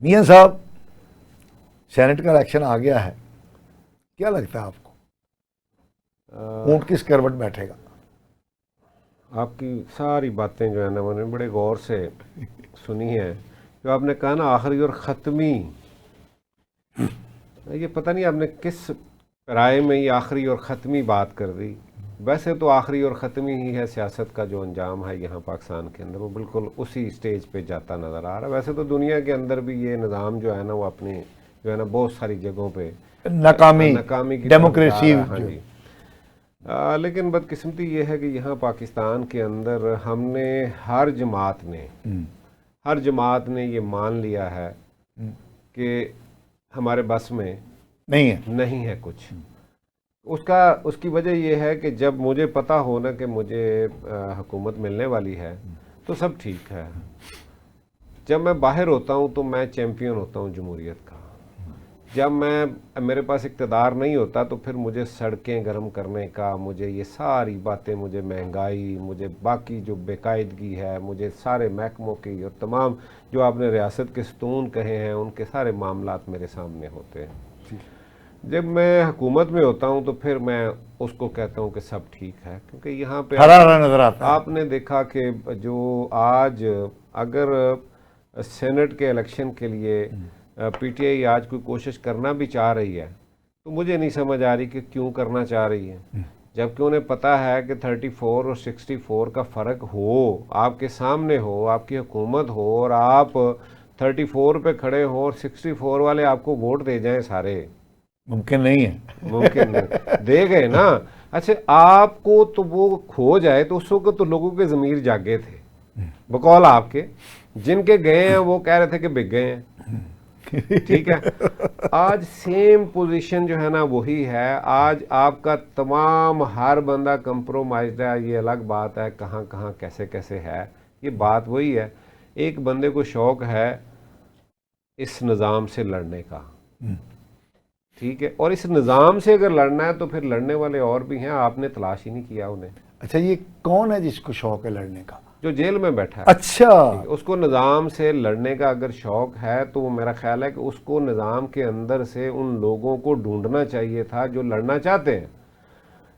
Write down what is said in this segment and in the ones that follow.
میاں صاحب سینٹ کا الیکشن آ گیا ہے، کیا لگتا ہے آپ کو اونٹ کس کروٹ بیٹھے گا؟ آپ کی ساری باتیں جو ہے نا میں نے بڑے غور سے سنی ہیں. جو آپ نے کہا نا آخری اور ختمی، یہ پتہ نہیں آپ نے کس رائے میں یہ آخری اور ختمی بات کر دی. ویسے تو آخری اور ختمی ہی ہے سیاست کا جو انجام ہے یہاں پاکستان کے اندر، وہ بالکل اسی سٹیج پہ جاتا نظر آ رہا ہے. ویسے تو دنیا کے اندر بھی یہ نظام جو ہے نا وہ اپنی جو ہے نا بہت ساری جگہوں پہ ناکامی کی ڈیموکریسی طرف جا رہا ہے. ہاں جی. لیکن بدقسمتی یہ ہے کہ یہاں پاکستان کے اندر ہم نے ہر جماعت نے یہ مان لیا ہے کہ ہمارے بس میں نہیں ہے کچھ. اس کی وجہ یہ ہے کہ جب مجھے پتہ ہونا کہ مجھے حکومت ملنے والی ہے تو سب ٹھیک ہے. جب میں باہر ہوتا ہوں تو میں چیمپئن ہوتا ہوں جمہوریت کا. جب میرے پاس اقتدار نہیں ہوتا تو پھر مجھے سڑکیں گرم کرنے کا، مجھے یہ ساری باتیں، مجھے مہنگائی، مجھے باقی جو بے قاعدگی ہے، مجھے سارے محکموں کی اور تمام جو آپ نے ریاست کے ستون کہے ہیں ان کے سارے معاملات میرے سامنے ہوتے ہیں. جب میں حکومت میں ہوتا ہوں تو پھر میں اس کو کہتا ہوں کہ سب ٹھیک ہے، کیونکہ یہاں پہ نظر آتا ہے. آپ نے دیکھا کہ جو آج اگر سینٹ کے الیکشن کے لیے پی ٹی آئی آج کوئی کوشش کرنا بھی چاہ رہی ہے تو مجھے نہیں سمجھ آ رہی کہ کیوں کرنا چاہ رہی ہے، جبکہ انہیں پتہ ہے کہ 34 اور 64 کا فرق ہو، آپ کے سامنے ہو، آپ کی حکومت ہو اور آپ 34 پہ کھڑے ہو اور 64 والے آپ کو ووٹ دے جائیں سارے. ممکن نہیں ہے. ممکن نہیں دے گئے نا. اچھا آپ کو تو وہ کھو جائے تو اس وقت تو لوگوں کے ضمیر جاگے تھے بقول آپ کے، جن کے گئے ہیں وہ کہہ رہے تھے کہ بک گئے ہیں. ٹھیک ہے. آج سیم پوزیشن جو ہے نا وہی ہے. آج آپ کا تمام ہر بندہ کمپرومائزڈ ہے. یہ الگ بات ہے کہاں کہاں کیسے کیسے ہے، یہ بات وہی ہے. ایک بندے کو شوق ہے اس نظام سے لڑنے کا، ٹھیک ہے، اور اس نظام سے اگر لڑنا ہے تو پھر لڑنے والے اور بھی ہیں، آپ نے تلاش ہی نہیں کیا انہیں. اچھا یہ کون ہے جس کو شوق ہے لڑنے کا؟ جو جیل میں بیٹھا ہے. اچھا اس کو نظام سے لڑنے کا اگر شوق ہے تو وہ میرا خیال ہے کہ اس کو نظام کے اندر سے ان لوگوں کو ڈھونڈنا چاہیے تھا جو لڑنا چاہتے ہیں.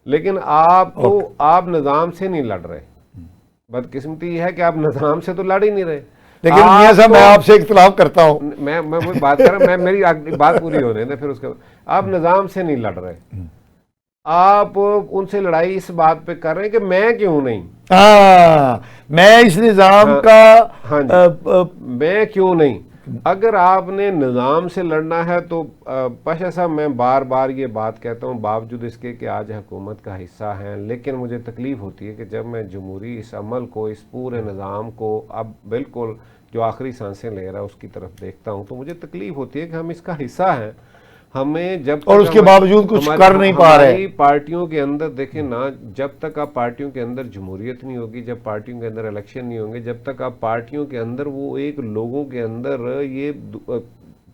لیکن آپ نظام سے نہیں لڑ رہے. بدقسمتی یہ ہے کہ آپ نظام سے تو لڑ ہی نہیں رہے. لیکن میاں صاحب میں آپ سے اختلاف کرتا ہوں. میں وہ بات کر رہا ہوں، میری بات پوری ہونے دیں پھر اس کے بعد. آپ نظام سے نہیں لڑ رہے، آپ ان سے لڑائی اس بات پہ کر رہے ہیں کہ میں کیوں نہیں، میں اس نظام کا میں کیوں نہیں. اگر آپ نے نظام سے لڑنا ہے تو پاشا صاحب میں بار بار یہ بات کہتا ہوں باوجود اس کے کہ آج حکومت کا حصہ ہیں، لیکن مجھے تکلیف ہوتی ہے کہ جب میں جمہوری اس عمل کو، اس پورے نظام کو اب بالکل جو آخری سانسیں لے رہا ہے اس کی طرف دیکھتا ہوں تو مجھے تکلیف ہوتی ہے کہ ہم اس کا حصہ ہیں. ہمیں جب اور اس کے باوجود کچھ کر نہیں پا رہے. ہماری پارٹیوں کے اندر دیکھیں نا، جب تک آپ پارٹیوں کے اندر جمہوریت نہیں ہوگی، جب پارٹیوں کے اندر الیکشن نہیں ہوں گے، جب تک آپ پارٹیوں کے اندر وہ ایک لوگوں کے اندر یہ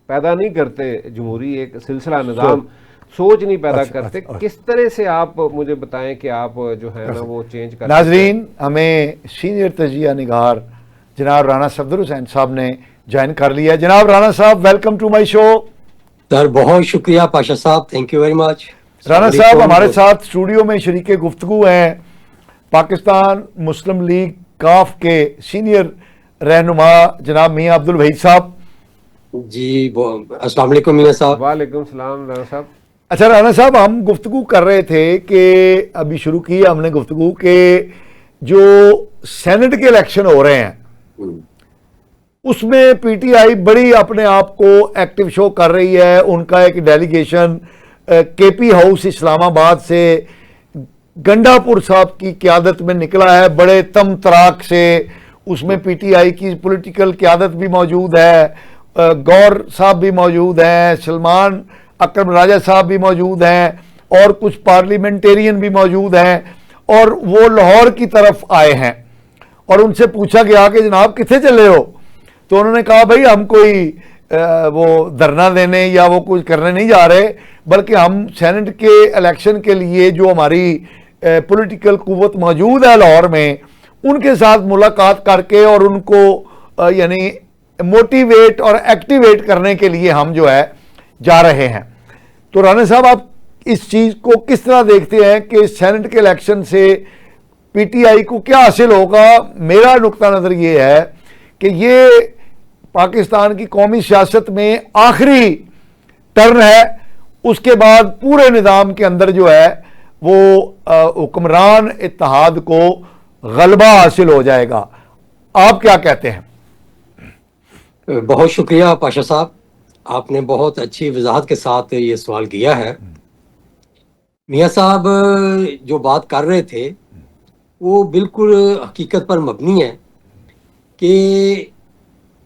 پیدا نہیں کرتے جمہوری ایک سلسلہ نظام، سوچ نہیں پیدا کرتے، کس طرح سے آپ مجھے بتائیں کہ آپ جو ہے نا وہ چینج کرتے. ناظرین، ہمیں سینئر تجزیہ نگار جناب رانا صفدر حسین صاحب نے جوائن کر لیا. جناب رانا صاحب ویلکم ٹو مائی شو. سر بہت شکریہ پاشا صاحب، thank you very much. Rana صاحب ہمارے ساتھ اسٹوڈیو میں شریک گفتگو ہیں پاکستان مسلم لیگ کاف کے سینئر رہنما جناب میاں عبد الوحید صاحب. جی السلام علیکم میاں صاحب. وعلیکم السلام رانا صاحب. اچھا رانا صاحب، ہم گفتگو کر رہے تھے کہ ابھی شروع کی ہم نے گفتگو کہ جو سینٹ کے الیکشن ہو رہے ہیں اس میں پی ٹی آئی بڑی اپنے آپ کو ایکٹیو شو کر رہی ہے. ان کا ایک ڈیلیگیشن کے پی ہاؤس اسلام آباد سے گنڈا پور صاحب کی قیادت میں نکلا ہے، بڑے تم تراک سے. اس میں پی ٹی آئی کی پولیٹیکل قیادت بھی موجود ہے، گور صاحب بھی موجود ہیں، سلمان اکرم راجہ صاحب بھی موجود ہیں اور کچھ پارلیمنٹیرین بھی موجود ہیں. اور وہ لاہور کی طرف آئے ہیں اور ان سے پوچھا گیا کہ جناب کتنے چلے ہو؟ تو انہوں نے کہا بھائی ہم کوئی وہ دھرنا دینے یا وہ کچھ کرنے نہیں جا رہے، بلکہ ہم سینٹ کے الیکشن کے لیے جو ہماری پولیٹیکل قوت موجود ہے لاہور میں ان کے ساتھ ملاقات کر کے اور ان کو یعنی موٹیویٹ اور ایکٹیویٹ کرنے کے لیے ہم جو ہے جا رہے ہیں. تو رانا صاحب آپ اس چیز کو کس طرح دیکھتے ہیں کہ سینٹ کے الیکشن سے پی ٹی آئی کو کیا حاصل ہوگا؟ میرا نقطہ نظر یہ ہے کہ یہ پاکستان کی قومی سیاست میں آخری ٹرن ہے. اس کے بعد پورے نظام کے اندر جو ہے وہ حکمران اتحاد کو غلبہ حاصل ہو جائے گا. آپ کیا کہتے ہیں؟ بہت شکریہ پاشا صاحب، آپ نے بہت اچھی وضاحت کے ساتھ یہ سوال کیا ہے. میاں صاحب جو بات کر رہے تھے وہ بالکل حقیقت پر مبنی ہے کہ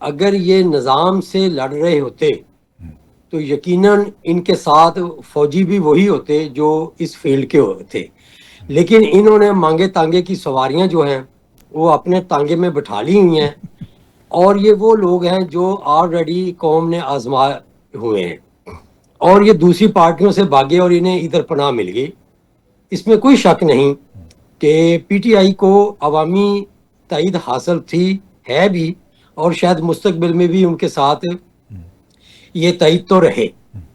اگر یہ نظام سے لڑ رہے ہوتے تو یقیناً ان کے ساتھ فوجی بھی وہی ہوتے جو اس فیلڈ کے تھے، لیکن انہوں نے مانگے تانگے کی سواریاں جو ہیں وہ اپنے تانگے میں بٹھا لی ہوئی ہیں، اور یہ وہ لوگ ہیں جو آلریڈی قوم نے آزمائے ہوئے ہیں اور یہ دوسری پارٹیوں سے بھاگے اور انہیں ادھر پناہ مل گئی. اس میں کوئی شک نہیں کہ پی ٹی آئی کو عوامی تائید حاصل تھی، ہے بھی، اور شاید مستقبل میں بھی ان کے ساتھ یہ تائید تو رہے،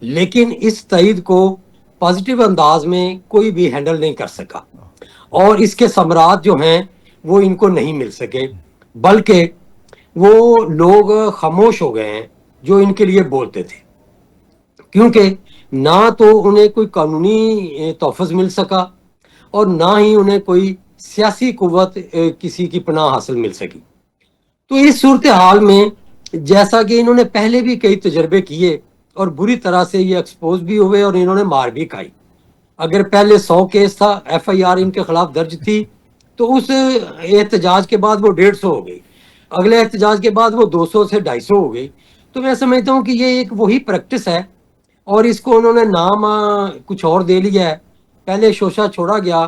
لیکن اس تائید کو پازیٹیو انداز میں کوئی بھی ہینڈل نہیں کر سکا اور اس کے ثمرات جو ہیں وہ ان کو نہیں مل سکے، بلکہ وہ لوگ خاموش ہو گئے ہیں جو ان کے لیے بولتے تھے، کیونکہ نہ تو انہیں کوئی قانونی تحفظ مل سکا اور نہ ہی انہیں کوئی سیاسی قوت کسی کی پناہ حاصل مل سکی. تو اس صورتحال میں جیسا کہ انہوں نے پہلے بھی کئی تجربے کیے اور بری طرح سے یہ ایکسپوز بھی ہوئے اور انہوں نے مار بھی کھائی. اگر پہلے 100 کیس تھا، ایف آئی آر ان کے خلاف درج تھی، تو اس احتجاج کے بعد وہ 150 ہو گئی، اگلے احتجاج کے بعد وہ 200 سے 250 ہو گئی. تو میں سمجھتا ہوں کہ یہ ایک وہی پریکٹس ہے اور اس کو انہوں نے نام کچھ اور دے لیا ہے. پہلے شوشہ چھوڑا گیا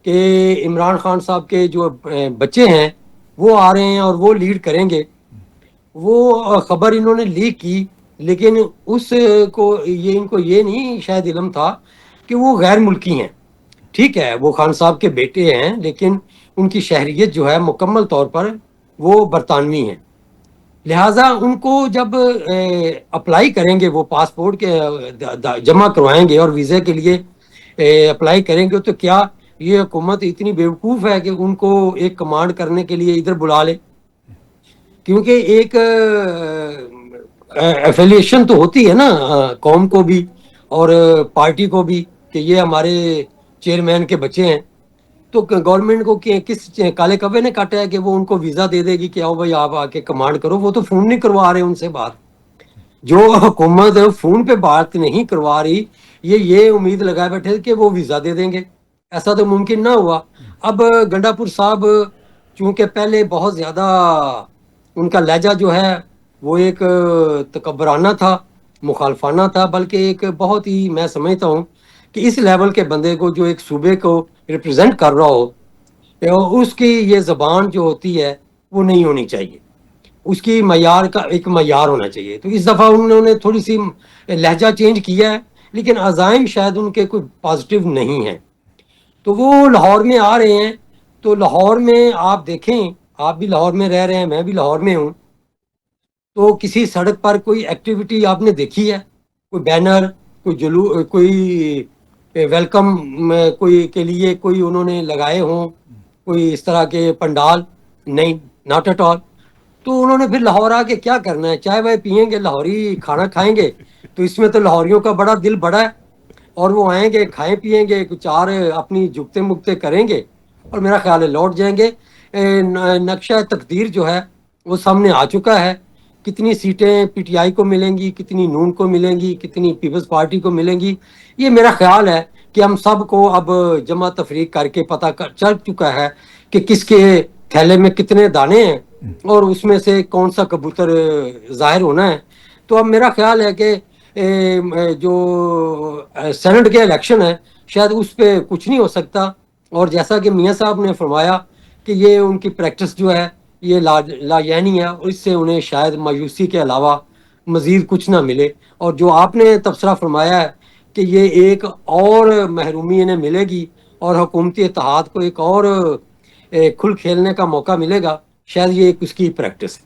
کہ عمران خان صاحب کے جو بچے ہیں وہ آ رہے ہیں اور وہ لیڈ کریں گے. وہ خبر انہوں نے لیک کی، لیکن اس کو ان کو یہ نہیں شاید علم تھا کہ وہ غیر ملکی ہیں. ٹھیک ہے، وہ خان صاحب کے بیٹے ہیں، لیکن ان کی شہریت جو ہے مکمل طور پر وہ برطانوی ہیں. لہٰذا ان کو جب اپلائی کریں گے، وہ پاسپورٹ کے جمع کروائیں گے اور ویزے کے لیے اپلائی کریں گے، تو کیا یہ حکومت اتنی بیوقوف ہے کہ ان کو ایک کمانڈ کرنے کے لیے ادھر بلا لے؟ کیونکہ ایک ایفیلیشن تو ہوتی ہے نا قوم کو بھی اور پارٹی کو بھی کہ یہ ہمارے چیئرمین کے بچے ہیں. تو گورنمنٹ کو کس کالے کبے نے کاٹا ہے کہ وہ ان کو ویزا دے دے گی کہ آؤ بھائی آپ آ کے کمانڈ کرو؟ وہ تو فون نہیں کروا رہے ان سے بات. جو حکومت فون پہ بات نہیں کروا رہی، یہ امید لگائے بیٹھے کہ وہ ویزا دے دیں گے. ایسا تو ممکن نہ ہوا. اب گنڈا پور صاحب چونکہ پہلے بہت زیادہ ان کا لہجہ جو ہے وہ ایک تکبرانہ تھا، مخالفانہ تھا، بلکہ ایک بہت ہی، میں سمجھتا ہوں کہ اس لیول کے بندے کو جو ایک صوبے کو ریپرزینٹ کر رہا ہو، اس کی یہ زبان جو ہوتی ہے وہ نہیں ہونی چاہیے. اس کی معیار کا ایک معیار ہونا چاہیے. تو اس دفعہ انہوں نے تھوڑی سی لہجہ چینج کیا ہے، لیکن عزائم شاید ان کے کوئی پازیٹیو نہیں ہیں. تو وہ لاہور میں آ رہے ہیں. تو لاہور میں آپ دیکھیں، آپ بھی لاہور میں رہ رہے ہیں، میں بھی لاہور میں ہوں، تو کسی سڑک پر کوئی ایکٹیویٹی آپ نے دیکھی ہے؟ کوئی بینر، کوئی کوئی ویلکم کوئی کے لیے کوئی انہوں نے لگائے ہوں، کوئی اس طرح کے پنڈال؟ نہیں، ناٹ ایٹ آل. تو انہوں نے پھر لاہور آ کے کیا کرنا ہے؟ چائے وائے پئیں گے، لاہوری کھانا کھائیں گے. تو اس میں تو لاہوریوں کا بڑا دل بڑا ہے، اور وہ آئیں گے، کھائیں پیئیں گے، کچھ چار اپنی جھکتے مکتے کریں گے اور میرا خیال ہے لوٹ جائیں گے. نقشہ تقدیر جو ہے وہ سامنے آ چکا ہے. کتنی سیٹیں پی ٹی آئی کو ملیں گی، کتنی نون کو ملیں گی، کتنی پیپلز پارٹی کو ملیں گی، یہ میرا خیال ہے کہ ہم سب کو اب جمع تفریق کر کے پتہ چل چکا ہے کہ کس کے تھیلے میں کتنے دانے ہیں اور اس میں سے کون سا کبوتر ظاہر ہونا ہے. تو اب میرا خیال ہے کہ جو سینٹ کے الیکشن ہے شاید اس پہ کچھ نہیں ہو سکتا. اور جیسا کہ میاں صاحب نے فرمایا کہ یہ ان کی پریکٹس جو ہے یہ لا یعنی ہے، اور اس سے انہیں شاید مایوسی کے علاوہ مزید کچھ نہ ملے. اور جو آپ نے تبصرہ فرمایا ہے کہ یہ ایک اور محرومی انہیں ملے گی اور حکومتی اتحاد کو ایک اور کھل کھیلنے کا موقع ملے گا، شاید یہ ایک اس کی پریکٹس ہے.